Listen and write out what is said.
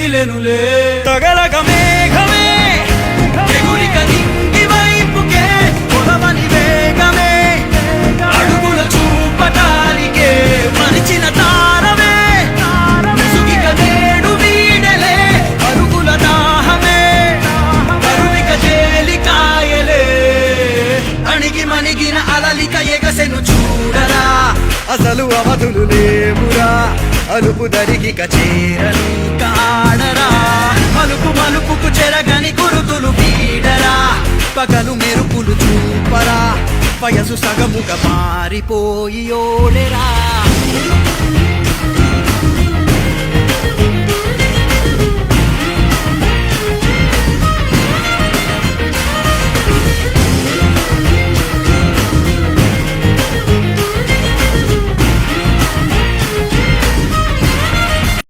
మిగిలెనులే తగలగ మేఘమే ఎగురిక నింగి వైపుకే పొలవని వేగమే అడుగుల చూపటానికే మరిచిన తారమే ముసుగిక నేడు వీడలే అరుగుల దాహమే కరువిక తేలికాయలే అణిగి మణిగిన అలలిక ఎగసెను చూడరా అసలు అవధులు లేవురా అలుపు దరిగిక చేరని కాడరా మలుపు మలుపుకు చెరగని గురుతులు వీడరా పగలు మెరుపులు చూపరా వయసు సగముగా మారిపోయి ఓడెరా